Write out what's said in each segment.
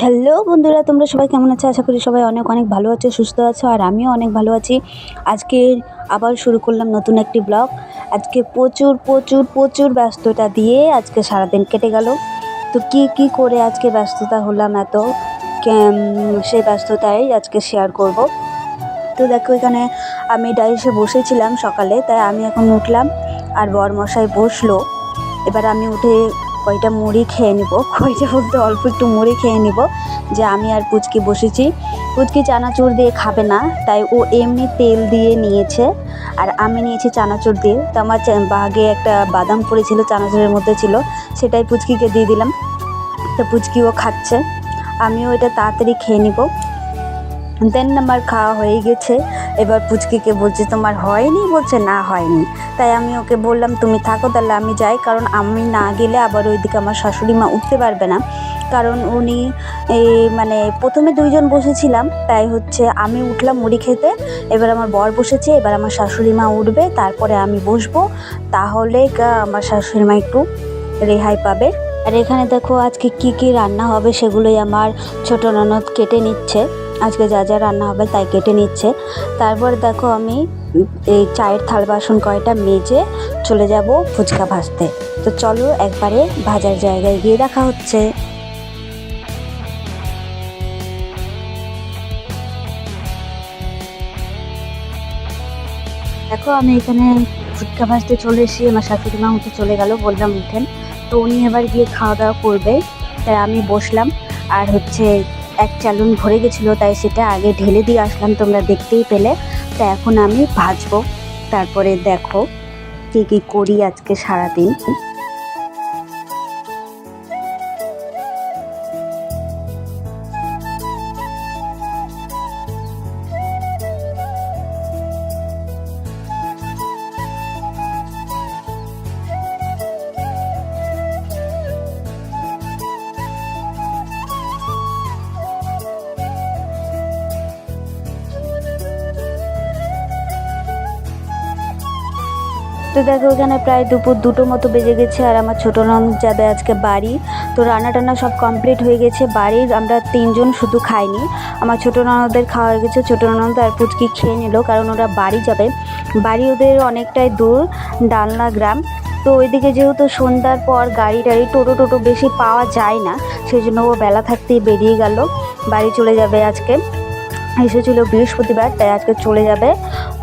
Hello বন্ধুরা, তোমরা সবাই কেমন আছো? আশা করি সবাই অনেক অনেক ভালো আছো, সুস্থ আছো, আর আমিও অনেক ভালো আছি। আজকে আবার শুরু করলাম নতুন একটি ব্লগ। আজকে প্রচুর প্রচুর প্রচুর ব্যস্ততা দিয়ে আজকে সারাদিন কেটে গেল। তো কি করে আজকে ব্যস্ততা হলাম এত, সেই ব্যস্ততাই আজকে শেয়ার করব। তো দেখো, এখানে আমি ডাইসে বসেছিলাম সকালে, তাই আমি এখন উঠলাম আর বরমশাই বসলো। এবার আমি উঠে কয়টা মুড়ি খেয়ে নিব, কয়টা বলতে অল্প একটু মুড়ি খেয়ে নিব। যে আমি আর পুচকি বসেছি। পুচকি চানাচুর দিয়ে খাবে না, তাই ও এমনি তেল দিয়ে নিয়েছে, আর আমি নিয়েছি চানাচুর দিয়ে। তো আমার বাগে একটা বাদাম পড়েছিল, চানাচুরের মধ্যে ছিল, সেটাই পুচকিকে দিয়ে দিলাম। তো পুচকিও খাচ্ছে, আমিও এটা তাড়াতাড়ি খেয়ে নিব। দেন আমার খাওয়া হয়ে গেছে। এবার পুচকিকে বলছে তোমার হয়নি, বলছে না হয়নি। তাই আমি ওকে বললাম তুমি থাকো, তাহলে আমি যাই, কারণ আমি না গেলে আবার ওইদিকে আমার শাশুড়ি মা উঠতে পারবে না। কারণ উনি মানে প্রথমে দুইজন বসেছিলাম, তাই হচ্ছে আমি উঠলাম মুড়ি খেতে, এবার আমার বর বসেছে, এবার আমার শাশুড়ি মা উঠবে, তারপরে আমি বসবো। তাহলে আমার শাশুড়ি মা একটু রেহাই পাবে। আর এখানে দেখো আজকে কি রান্না হবে সেগুলোই আমার ছোটো ননদ কেটে নিচ্ছে। আজকে যা যা রান্না হবে তাই কেটে নিচ্ছে। তারপর দেখো আমি এই চায়ের থাল বাসন কয়টা মেজে চলে যাব ফুচকা ভাজতে। তো চলো একবারে ভাজার জায়গায় গিয়ে দেখা হচ্ছে। দেখো আমি এখানে ফুচকা ভাজতে চলে এসেছি, আমার শাশুড়ি মা উঠে চলে গেল, বললাম উঠেন। তো উনি এবার গিয়ে খাওয়া দাওয়া করবে, তাই আমি বসলাম। আর হচ্ছে এক চালুন ভরে গেছিলো, তাই সেটা আগে ঢেলে দিয়ে আসলাম, তোমরা দেখতেই পেলে। তা এখন আমি ভাজবো, তারপরে দেখো কি করি আজকে সারাদিন। তো দেখো এখানে প্রায় দুপুর 2টো মতো বেজে গেছে, আর আমার ছোটো ননদ যাবে আজকে বাড়ি। তো রান্না টান্না সব কমপ্লিট হয়ে গেছে বাড়ির, আমরা 3জন শুধু খাইনি। আমার ছোটো ননদের খাওয়া হয়ে গেছে, ছোটো ননদ আর পুচকি খেয়ে নিল, কারণ ওরা বাড়ি যাবে। বাড়ি ওদের অনেকটাই দূর, ডালনা গ্রাম। তো ওইদিকে যেহেতু সন্ধ্যার পর গাড়ি টাড়ি টোটো বেশি পাওয়া যায় না, সেই জন্য ও বেলা থাকতেই বেরিয়ে গেল, বাড়ি চলে যাবে আজকে। এসেছিল বৃহস্পতিবার, তাই আজকে চলে যাবে।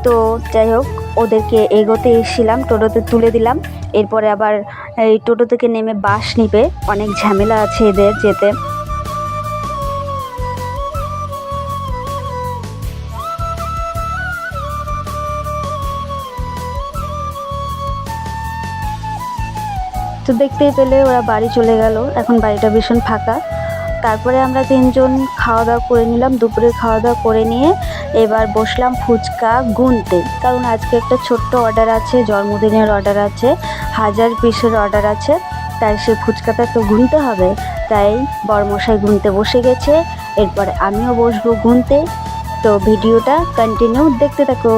তো যাই হোক, ওদেরকে এগোতে এসেছিলাম, টোটোতে তুলে দিলাম। এরপরে আবার এই টোটো থেকে নেমে বাস নিবে, অনেক ঝামেলা আছে এদের যেতে। তো দেখতেই পেলে ওরা বাড়ি চলে গেল, এখন বাড়িটা ভীষণ ফাঁকা। তারপরে আমরা 3জন খাওয়া দাওয়া করে নিলাম, দুপুরে খাওয়া দাওয়া করে নিয়ে এবার বসলাম ফুচকা গুনতে, কারণ আজকে একটা ছোট্ট অর্ডার আছে, জন্মদিনের অর্ডার আছে, 1000 পিসের অর্ডার আছে, তাই সে ফুচকাটা তো গুনতে হবে। তাই বরমশাই গুনতে বসে গেছে, এরপরে আমিও বসবো গুনতে। তো ভিডিওটা কন্টিনিউ দেখতে থাকো।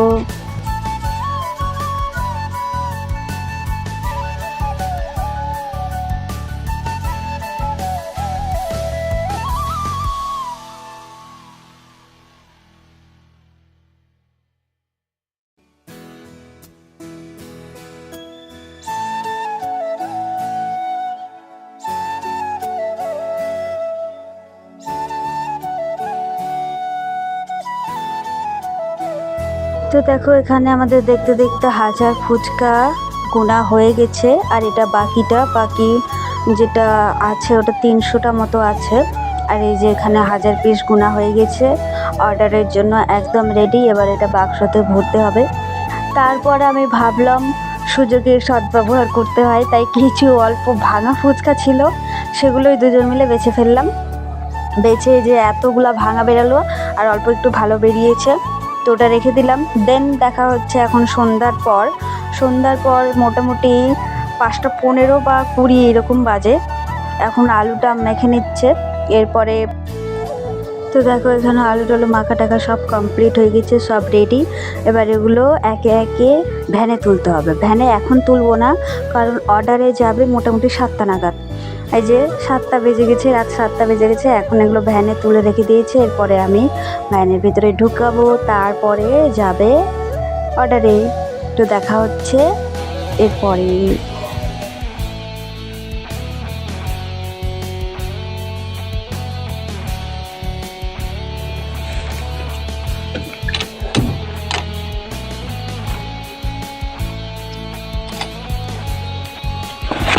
তো দেখো এখানে আমাদের দেখতে দেখতে 1000 ফুচকা গোনা হয়ে গেছে, আর এটা বাকি যেটা আছে ওটা 300টা মতো আছে। আর এই যে এখানে 1000 পিস গোনা হয়ে গেছে, অর্ডারের জন্য একদম রেডি। এবার এটা বাক্সতে ভরতে হবে। তারপর আমি ভাবলাম সুযোগের সদ্ব্যবহার করতে হয়, তাই কিছু অল্প ভাঙা ফুচকা ছিল, সেগুলোই দুজন মিলে বেছে ফেললাম। বেছে যে এতগুলা ভাঙা বেরালো, আর অল্প একটু ভালো বেরিয়েছে, তো ওটা রেখে দিলাম। দেন দেখা হচ্ছে এখন সন্ধ্যার পর মোটামুটি 5টা 15 বা 20 এরকম বাজে। এখন আলুটা মেখে নিচ্ছে। এরপরে তো দেখো এখানে আলু টালু মাখা টাকা সব কমপ্লিট হয়ে গেছে, সব রেডি। এবার এগুলো একে একে ভ্যানে তুলতে হবে। ভ্যানে এখন তুলবো না, কারণ অর্ডারে যাবে মোটামুটি 7টা নাগাদ। এই যে 7টা বেজে গেছে, রাত 7টা বেজে গেছে। এখন এগুলো ভ্যানে তুলে রেখে দিয়েছে, এরপরে আমি ভ্যানের ভিতরে ঢুকাবো, তারপরে যাবে অর্ডারে। তো দেখা হচ্ছে এরপরে।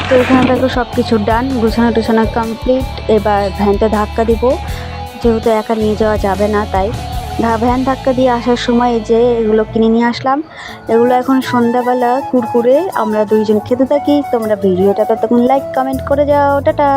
তো এখানে দেখো সব কিছু ডান, গুছানো টুছানো কমপ্লিট। এবার ভ্যানটা ধাক্কা দিব, যেহেতু একা নিয়ে যাওয়া যাবে না, তাই ভ্যান ধাক্কা দিয়ে আসার সময় এই যে এগুলো কিনে নিয়ে আসলাম। এগুলো এখন সন্ধ্যাবেলা কুরকুরে আমরা দুইজন খেতে থাকি। তোমরা ভিডিওটা ততক্ষণ লাইক কমেন্ট করে যাও। টাটা।